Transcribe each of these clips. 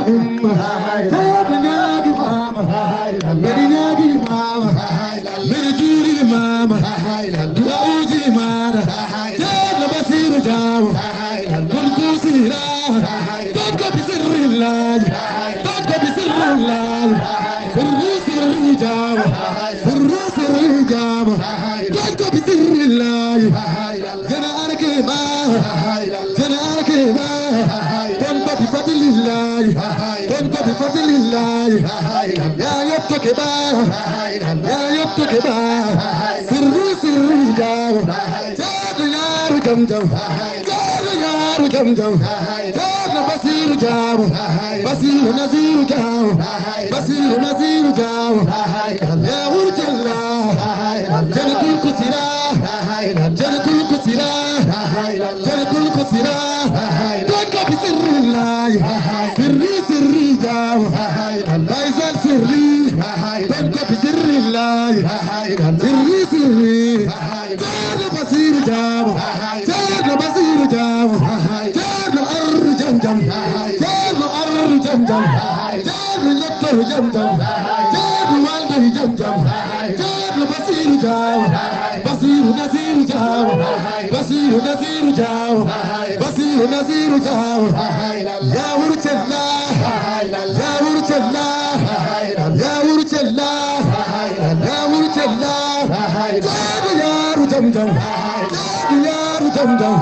umma Tabi nagi mama Meri nagi mama Meri juri mama Dua uji mana Jabla basiru jawa Kun kusira Tonka bisirrillah Tonka bisirrillah Sirri sirri jawa Sirri sirri jawa Tonka bisirrillah Jana arke ma Jana arke ma Tonka bifadlillah Tonka bifadlillah Ya yabtake ba Ya yabtake ba Sirri sirri jawa Jabla yaru jam jam Yaru jam jam Jabla basiru jawa Basiru naziru jawa Basiru naziru jawa Ya urjalla Janatul kusira Janatul kusira Janatul kusira Tonka bisirrillah Sirri sirri jawa Baizal sirri Tonka bisirrillah Sirri sirri Jana basiru jawa Jana basiru jawa Jana arru jam jam Jana arru jam jam Jana lakkaru jam jam Jana waldahi jam jam Jana basiru jawa Basiru naziru jawa Basiru naziru jawa Basiru naziru jawa Ya urchalla Ya urchalla Ya urchalla Ya urchalla Jana yaru jam jam Jana yaru jam jam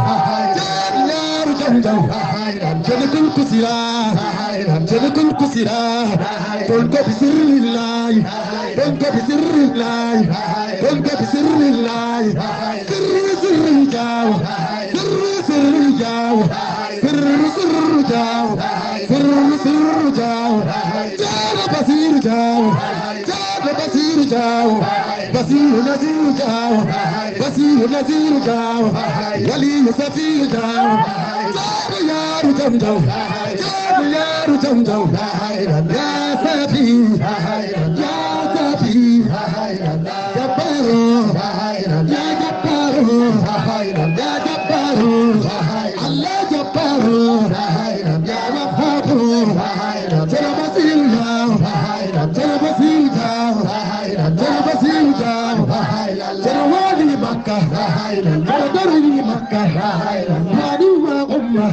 Jana yaru jam jam Janatul kusira Janatul kusira Tonka bisirrillah Tonka bisirrillah Tonka bisirrillah Sirri sirri jawa Sirri sirri jawa Sirri sirri jawa Sirri sirri jawa Jana basiru jawa Jana basiru jawa Basiru naziru jawa Basiru naziru jawa Wali safiru jawa Jana yaru jam jam Jana yaru jam jam Ya safi Ya safi Jabbaru Ya jabbaru Ya jabbaru Allah jabbaru Ya wahhabu Jana basiru jawa Jana basiru jawa Jana basiru jawa Jana wali Makkah Jana darwi Makkah Wali wa ummah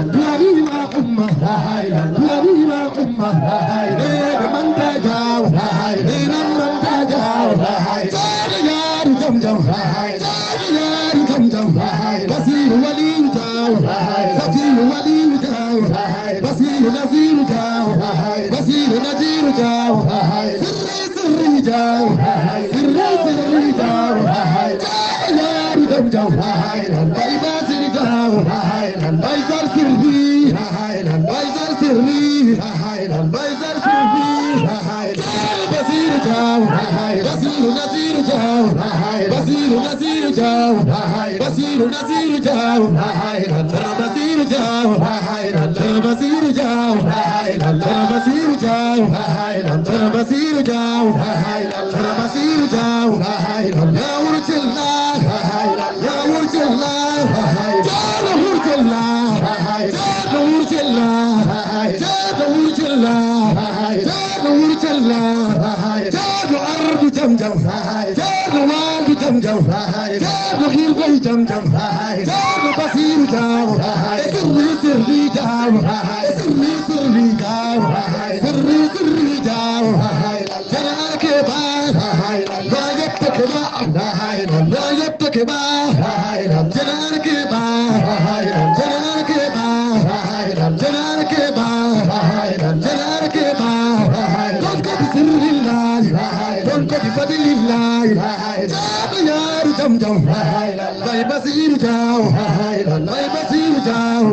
Wali wa ummah Wali wa ummah Ena man tajaw Ena man tajaw Jana yaru jam jam Jana yaru jam jam Basiru wali jaw Basiru wali jaw Basiru naziru jaw Basiru naziru jaw Sirri sirri jaw Sirri sirri jaw Jana yaru jam jam Bai basir jaw Bai zar sirri Bai zar sirri Bai zar sirri Jana basiru jaw Basiru naziru jaw Basiru naziru jaw Basiru naziru jaw Jana basiru jaw Jana basiru jaw Jana basiru jaw Jana basiru jaw Jana basiru jaw Ya urchilla Ya urchilla Jana urchilla Jana urchilla Jana urchilla Jana urchilla Jana ardu jam jam Jana waldu jam jam Jana khirbai jam jam Jana basiru jaw Sirri sirri jaw Sirri sirri jaw Sirri sirri jaw Jana arke ba La yabtake ba La yabtake ba Jana arke ba Jana arke ba Jana arke ba Jana arke ba Tonka bisirrillah Tonka bifadlillah Jana yaru jam jam Bai basiru jaw Bai basiru jaw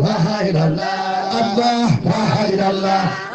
Allah Allah